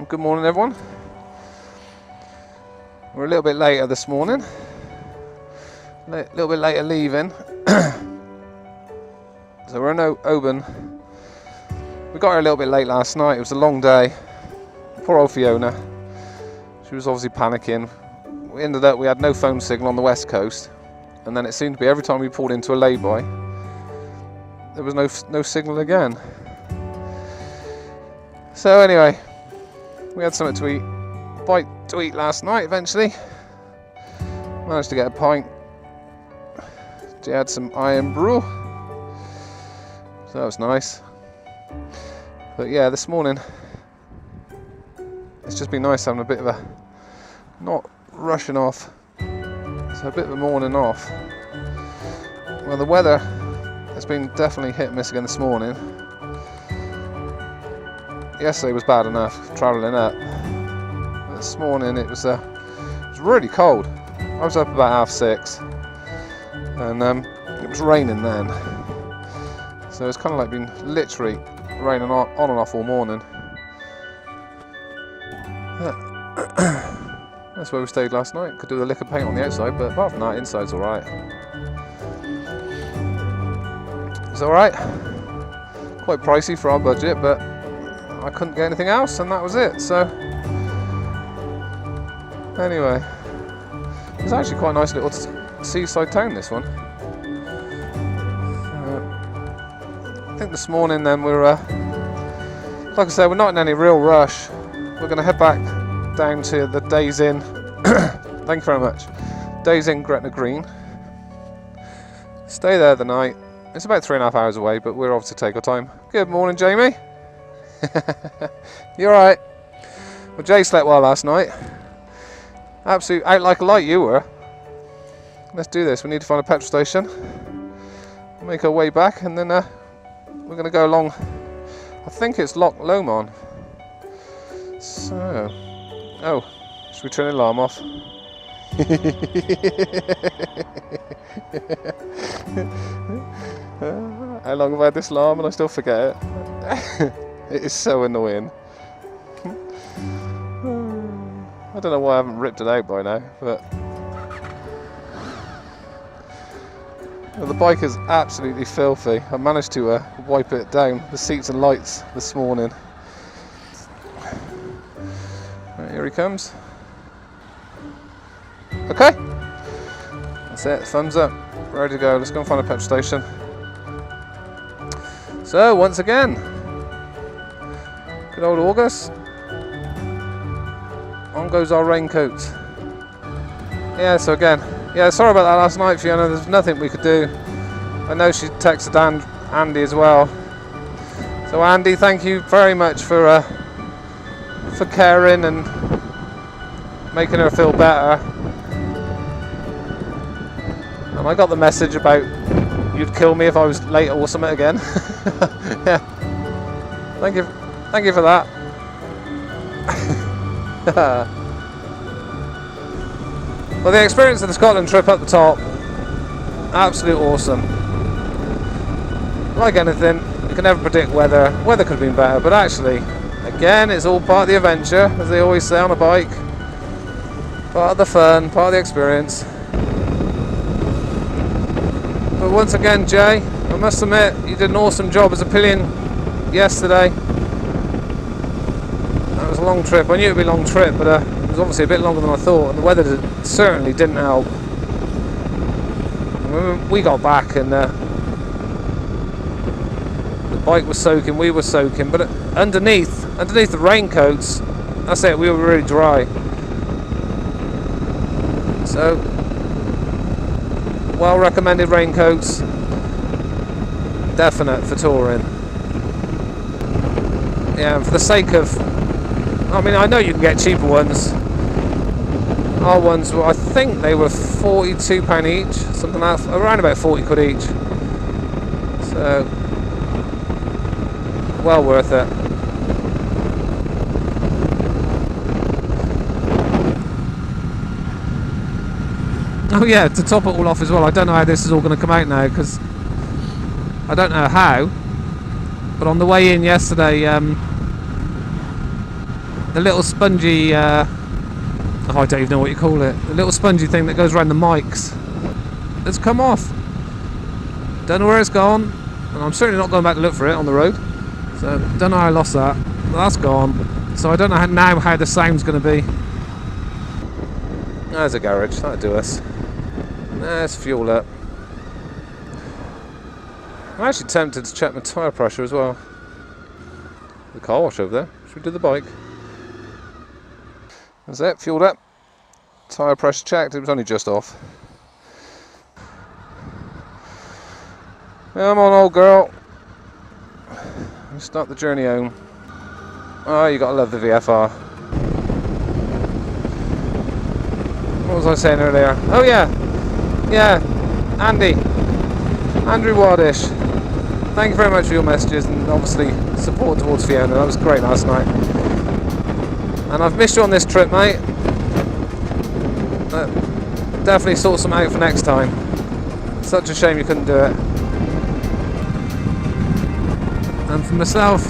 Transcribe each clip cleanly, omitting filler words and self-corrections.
Good morning, everyone. We're a little bit later this morning. A little bit later leaving. So we're in Oban. We got here a little bit late last night. It was a long day. Poor old Fiona. She was obviously panicking. We ended up, we had no phone signal on the west coast. And then it seemed to be every time we pulled into a lay-by, there was no signal again. So anyway, we had something to eat, bite to eat last night eventually. Managed to get a pint. She had some iron brew, so that was nice. But yeah, this morning it's just been nice having a bit of a, not rushing off, so a bit of a morning off. Well, the weather has been definitely hit and miss again this morning. Yesterday was bad enough travelling up. This morning it was really cold. I was up about 6:30, and it was raining then. So it's kind of like been literally raining on and off all morning. That's where we stayed last night. Could do the lick of paint on the outside, but apart from that, inside's alright. It's alright. Quite pricey for our budget, but I couldn't get anything else, and that was it. So anyway, it's actually quite a nice little seaside town, this one. I think this morning then we're, like I said, we're not in any real rush. We're going to head back down to the Days Inn. Thank you very much. Days Inn, Gretna Green. Stay there the night. It's about 3.5 hours away, but we'll obviously take our time. Good morning, Jamie. You alright? Well, Jay slept well last night. Absolute out like a light you were. Let's do this. We need to find a petrol station. Make our way back, and then we're going to go along. I think it's Loch Lomond. So, oh, should we turn the alarm off? How long have I had this alarm and I still forget it? It is so annoying. I don't know why I haven't ripped it out by now, but well, the bike is absolutely filthy. I managed to wipe it down, the seats and lights, this morning. Right, here he comes. Okay, that's it, thumbs up, ready to go. Let's go and find a petrol station. So once again, good old August. On goes our raincoat. Yeah, so again, yeah, sorry about that last night, Fiona. There's nothing we could do. I know she texted Andy as well. So Andy, thank you very much for caring and making her feel better. And I got the message about you'd kill me if I was late or something again. Yeah. Thank you for that. Well, the experience of the Scotland trip up the top, absolute awesome. Like anything, you can never predict weather. Weather could have been better, but actually, again, it's all part of the adventure, as they always say on a bike. Part of the fun, part of the experience. But once again, Jay, I must admit, you did an awesome job as a pillion yesterday. That was a long trip. I knew it would be a long trip, but it was obviously a bit longer than I thought, and the weather certainly didn't help. When we got back, and the bike was soaking, we were soaking, but underneath the raincoats, that's it, we were really dry. So, well recommended raincoats, definite for touring. Yeah, and for the sake of, I mean, I know you can get cheaper ones. Our ones were, I think they were £42 each, something like that, around about 40 quid each. So, well worth it. Oh yeah, to top it all off as well, I don't know how this is all going to come out now, because I don't know how, but on the way in yesterday, the little spongy, oh, I don't even know what you call it, the little spongy thing that goes around the mics, it's come off. Don't know where it's gone, and I'm certainly not going back to look for it on the road. So don't know how I lost that. But that's gone. So I don't know now how the sound's going to be. There's a garage, that'll do us. Let's fuel up. I'm actually tempted to check my tyre pressure as well. The car wash over there. Should we do the bike? That's it, fueled up. Tyre pressure checked, it was only just off. Come on, old girl. Let's start the journey home. Oh, you gotta love the VFR. What was I saying earlier? Oh yeah, Andrew Wardish. Thank you very much for your messages and obviously support towards Fiona. That was great last night. And I've missed you on this trip, mate. Definitely sort some out for next time. Such a shame you couldn't do it. And for myself,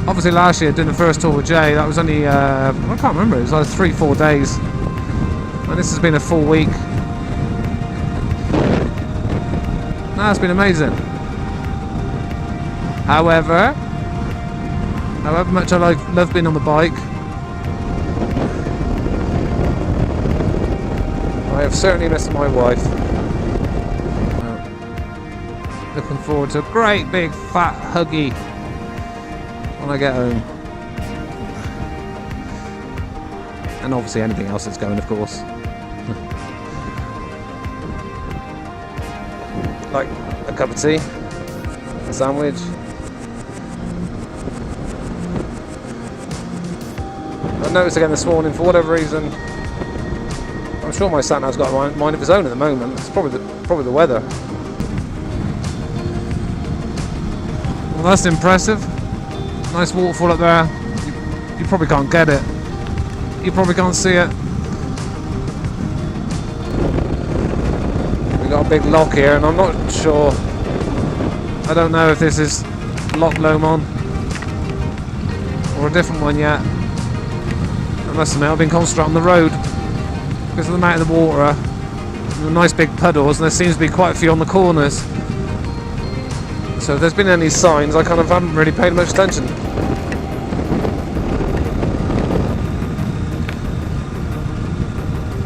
obviously last year doing the first tour with Jay, that was only, I can't remember, it was like 3-4 days. And this has been a full week. It's been amazing. However much I love being on the bike, I have certainly missed my wife. Looking forward to a great big fat huggy when I get home. And obviously anything else that's going, of course. Like a cup of tea, a sandwich. I noticed again this morning, for whatever reason, I'm sure my sat-nav's got a mind of its own at the moment. It's probably the weather. Well, that's impressive. Nice waterfall up there. You probably can't get it. You probably can't see it. We've got a big lock here, and I'm not sure. I don't know if this is Loch Lomond or a different one yet. I must admit, I've been concentrating on the road because of the amount of the water and the nice big puddles, and there seems to be quite a few on the corners. So if there's been any signs, I kind of haven't really paid much attention.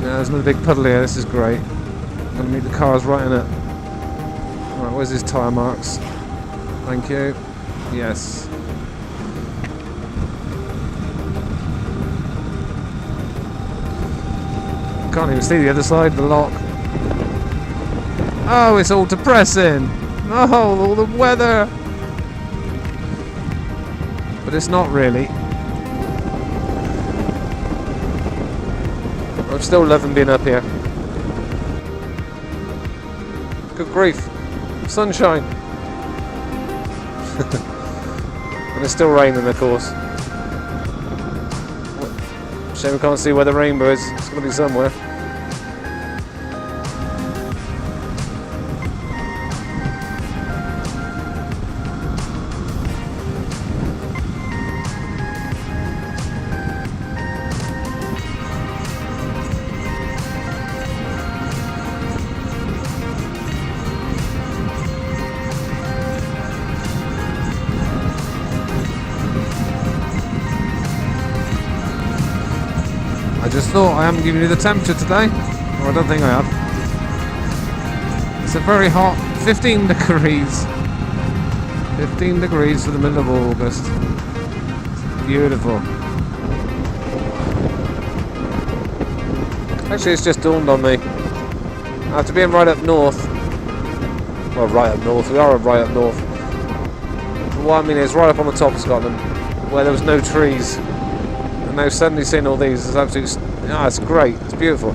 Yeah, there's another big puddle here. This is great. I'm going to meet the cars right in it. Right, where's his tyre marks? Thank you. Yes. Can't even see the other side of the lock. Oh, it's all depressing. Oh, all the weather. But it's not really. I'm still loving being up here. Good grief. Sunshine. And it's still raining, of course. Shame we can't see where the rainbow is. It's going to be somewhere. I just thought I haven't given you the temperature today, or I don't think I have. It's a very hot 15 degrees. 15 degrees for the middle of August. It's beautiful. Actually, it's just dawned on me. After being right up north, well, right up north, we are right up north. But what I mean is right up on the top of Scotland, where there was no trees. And now suddenly seeing all these is absolutely, it's great, it's beautiful.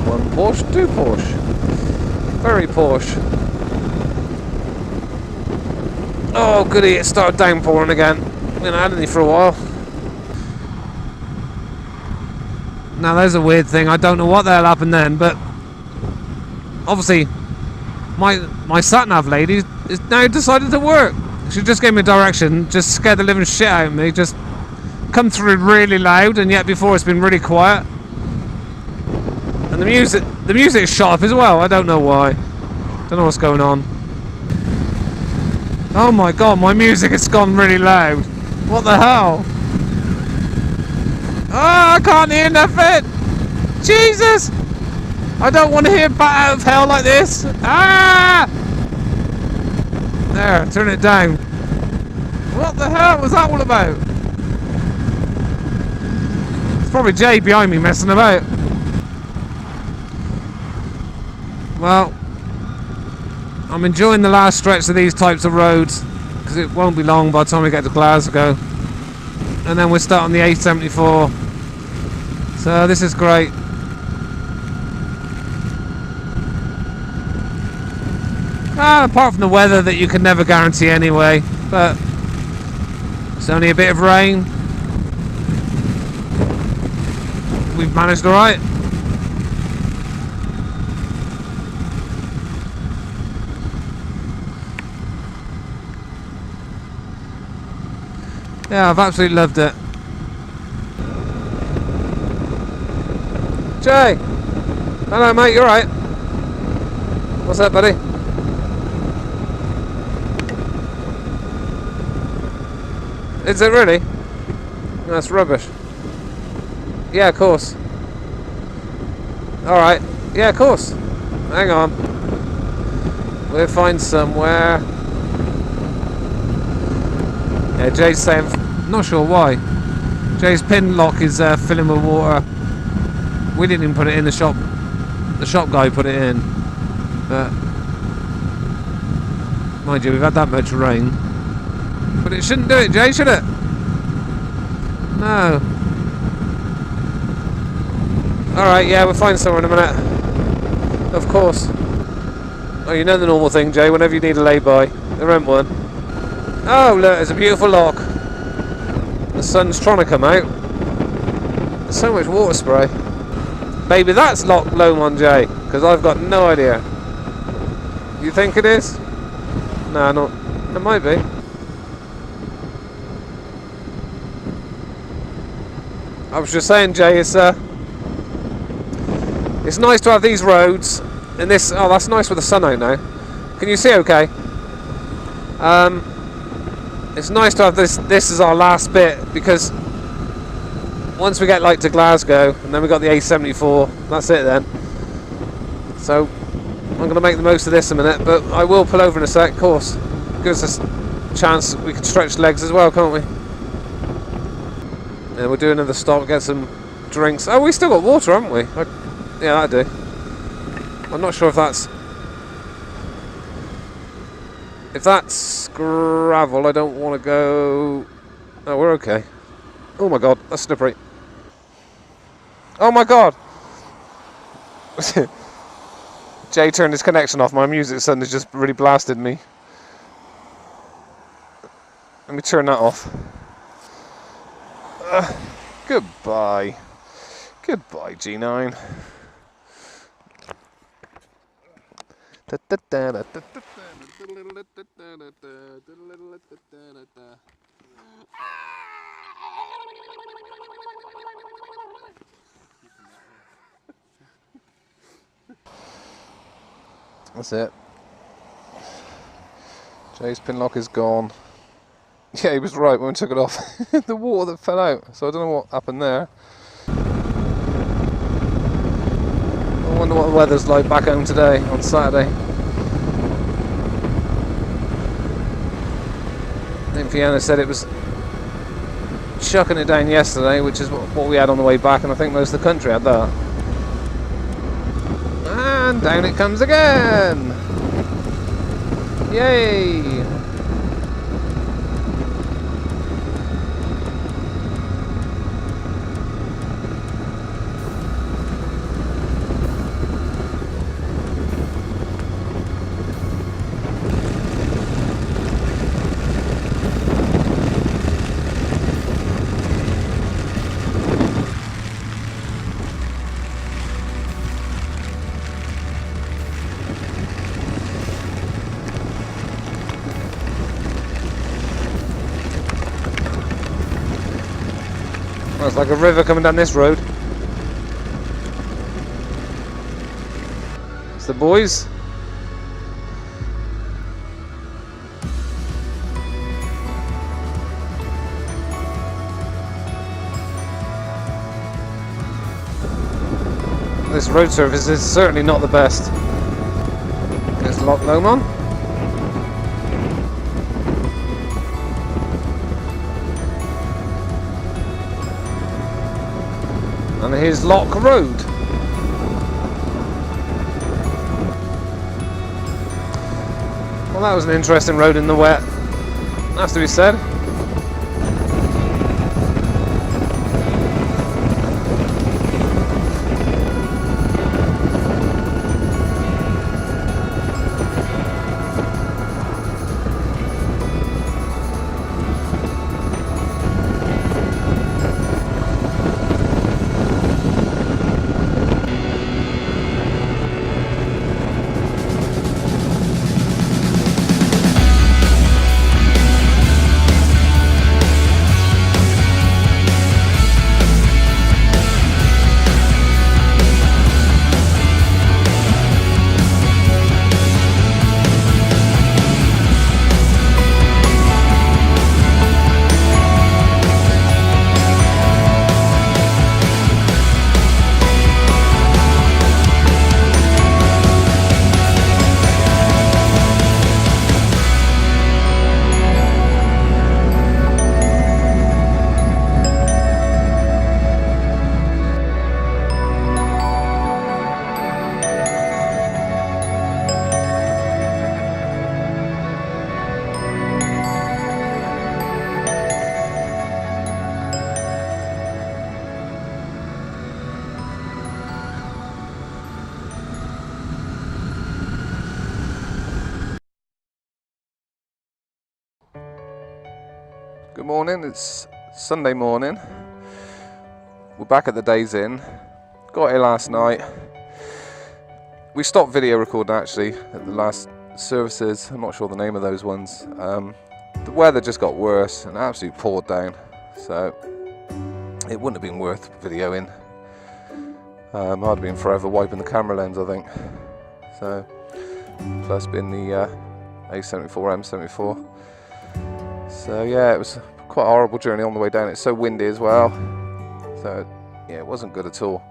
One Porsche, two Porsche. Very Porsche. Oh goody, it started downpouring again. We haven't had any for a while. Now there's a weird thing, I don't know what the hell happened then, but obviously my sat-nav lady is now decided to work. She just gave me a direction, just scared the living shit out of me, just come through really loud, and yet before it's been really quiet. And the music's shot up as well, I don't know why. Don't know what's going on. Oh my god, my music has gone really loud. What the hell? Oh, I can't hear nothing! Jesus! I don't want to hear Bat Out of Hell like this! Ah! There, turn it down. What the hell was that all about? It's probably Jay behind me messing about. Well, I'm enjoying the last stretch of these types of roads because it won't be long by the time we get to Glasgow, and then we'll start on the A74. So this is great. Apart from the weather that you can never guarantee anyway, but it's only a bit of rain. We've managed alright. Yeah, I've absolutely loved it. Jay! Hello mate, you alright? What's up, buddy? Is it really? That's rubbish. Yeah, of course. Alright. Yeah, of course. Hang on. We'll find somewhere. Yeah, Jay's saying... Not sure why. Jay's pin lock is filling with water. We didn't even put it in the shop. The shop guy put it in. But... mind you, we've had that much rain. But it shouldn't do it, Jay, should it? No. Alright, yeah, we'll find somewhere in a minute. Of course. Oh, you know the normal thing, Jay, whenever you need a lay-by. There ain't one. Oh, look, there's a beautiful lock. The sun's trying to come out. There's so much water spray. Maybe that's Loch Lomond, Jay, because I've got no idea. You think it is? No, not. It might be. I was just saying, Jay, it's nice to have these roads in this. Oh, that's nice with the sun out now. Can you see okay? It's nice to have this as our last bit, because once we get like to Glasgow and then we got the A74, that's it then. So I'm going to make the most of this a minute, but I will pull over in a sec, of course. Gives us a chance we can stretch legs as well, can't we? Yeah, we'll do another stop, get some drinks. Oh, we still got water, haven't we? Yeah, I do. I'm not sure if that's... If that's gravel, I don't want to go... Oh, we're okay. Oh my god, that's slippery. Oh my god! Jay turned his connection off. My music suddenly just really blasted me. Let me turn that off. Goodbye. Goodbye, G9. That's it. Jay's pin lock is gone. Yeah, he was right when we took it off. The water that fell out, so I don't know what happened there. I wonder what the weather's like back home today, on Saturday. I think Fiona said it was chucking it down yesterday, which is what we had on the way back, and I think most of the country had that. And down it comes again! Yay! Well, it's like a river coming down this road. It's the boys. This road surface is certainly not the best. There's lock loam on. And here's Lock Road. Well, that was an interesting road in the wet, has to be said. Good morning, it's Sunday morning. We're back at the Days Inn. Got here last night. We stopped video recording actually at the last services. I'm not sure the name of those ones. The weather just got worse and absolutely poured down. So it wouldn't have been worth videoing. I'd have been forever wiping the camera lens, I think. So, plus being the A74, M74. So yeah, it was quite a horrible journey on the way down. It's so windy as well. So yeah, it wasn't good at all.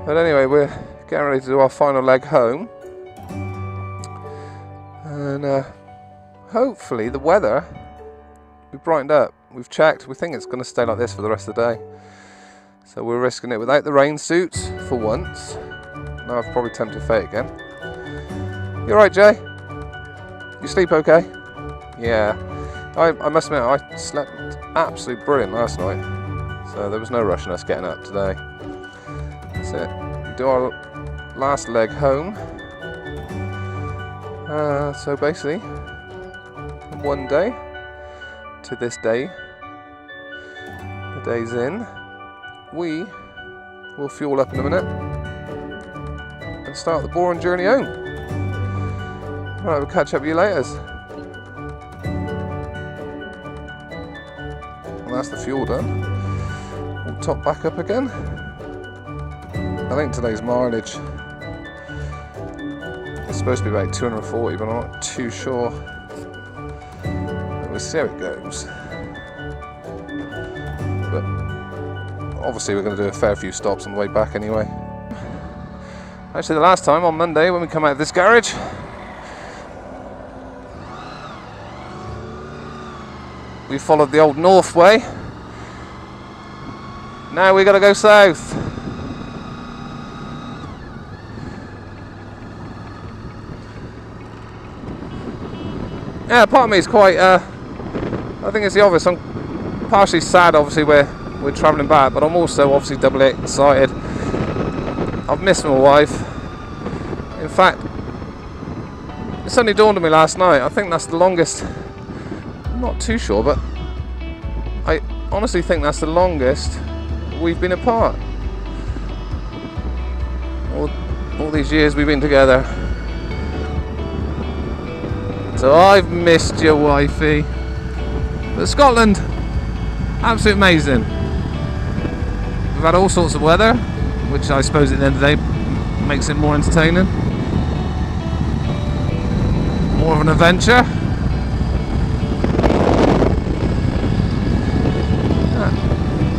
But anyway, we're getting ready to do our final leg home. And hopefully the weather will be brightened up. We've checked, we think it's going to stay like this for the rest of the day. So we're risking it without the rain suits for once. Now I've probably tempted fate again. You alright, Jay? You sleep okay? Yeah. I must admit, I slept absolutely brilliant last night. So there was no rush in us getting up today. That's it. We do our last leg home. So basically, from one day to this day, the Days Inn, we will fuel up in a minute and start the boring journey home. Alright, we'll catch up with you later. Well, that's the fuel done. We'll top back up again. I think today's mileage is supposed to be about 240, but I'm not too sure. But we'll see how it goes. But obviously we're going to do a fair few stops on the way back anyway. Actually, the last time on Monday when we come out of this garage, we followed the old north way. Now we got to go south. Yeah, part of me is quite, I think it's the obvious. I'm partially sad, obviously, we're travelling back, but I'm also obviously doubly excited. I've missed my wife. In fact, it suddenly dawned on me last night. I think that's the longest. I'm not too sure, but I honestly think that's the longest we've been apart. All these years we've been together. So I've missed you, wifey. But Scotland, absolutely amazing. We've had all sorts of weather, which I suppose at the end of the day makes it more entertaining. More of an adventure.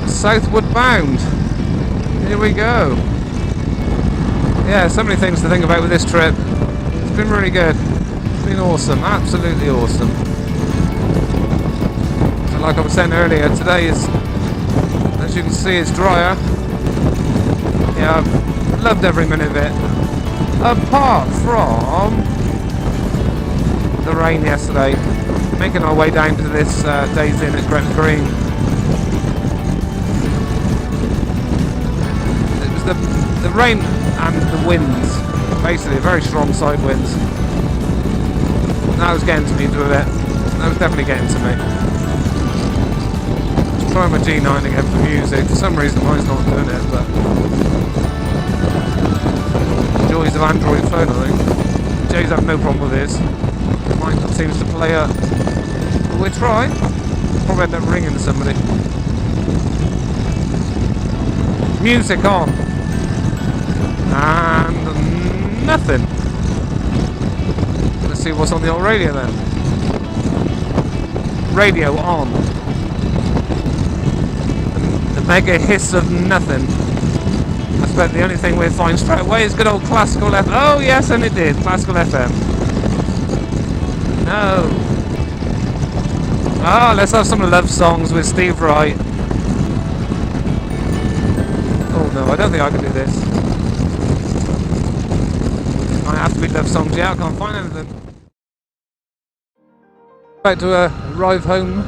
Southward bound. Here we go. Yeah, so many things to think about with this trip. It's been really good. It's been awesome, absolutely awesome. So like I was saying earlier, today is, as you can see, it's drier. Yeah, I've loved every minute of it. Apart from the rain yesterday. Making our way down to this day's inn at Gretna Green. It was the rain and the winds, basically very strong side winds. That was getting to me a bit. That was definitely getting to me. I'm trying my G9 again for music. For some reason mine's not doing it, but joys of Android phone, I think. Jay's have no problem with this. Mine seems to play up. But we'll try. Probably end up ringing somebody. Music on. And nothing. Let's see what's on the old radio then. Radio on. The mega hiss of nothing. I suppose the only thing we'll find straight away is good old classical FM. Oh yes, and it did. Classical FM. No. Ah, let's have some love songs with Steve Wright. Oh no, I don't think I can do this. Might have to be love songs. Yeah, I can't find anything. About to arrive home.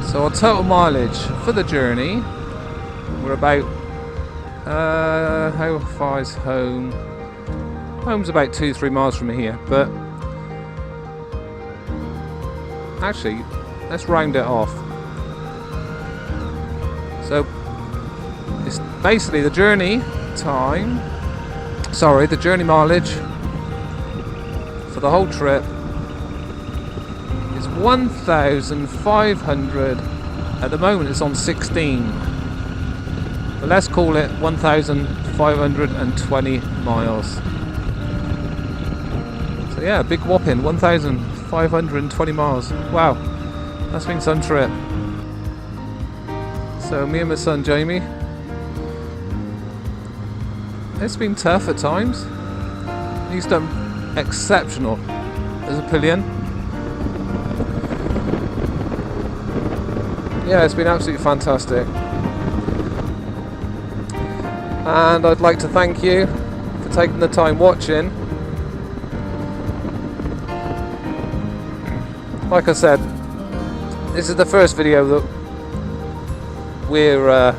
So our total mileage for the journey, we're about, how far is home? Home's about 2-3 miles from here, but actually, let's round it off. So, it's basically the journey time, the journey mileage for the whole trip is 1,500. At the moment it's on 16, but let's call it 1,520 miles. So yeah, big whopping 1,520 miles. Wow, that's been some trip. So me and my son Jamie, it's been tough at times. He's done exceptional as a pillion. Yeah, it's been absolutely fantastic. And I'd like to thank you for taking the time watching. Like I said, this is the first video that we're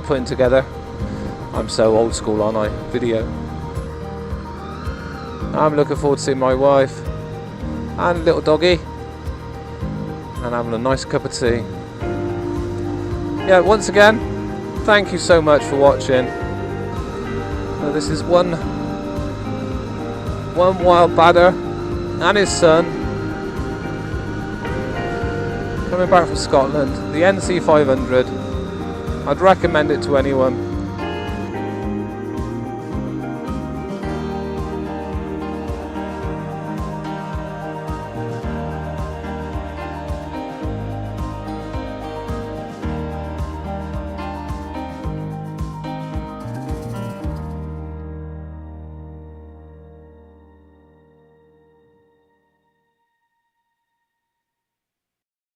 putting together. I'm so old school, aren't I? Video. I'm looking forward to seeing my wife and little doggy and having a nice cup of tea. Yeah, once again, thank you so much for watching. This is one wild badder and his son coming back from Scotland, the NC500. I'd recommend it to anyone.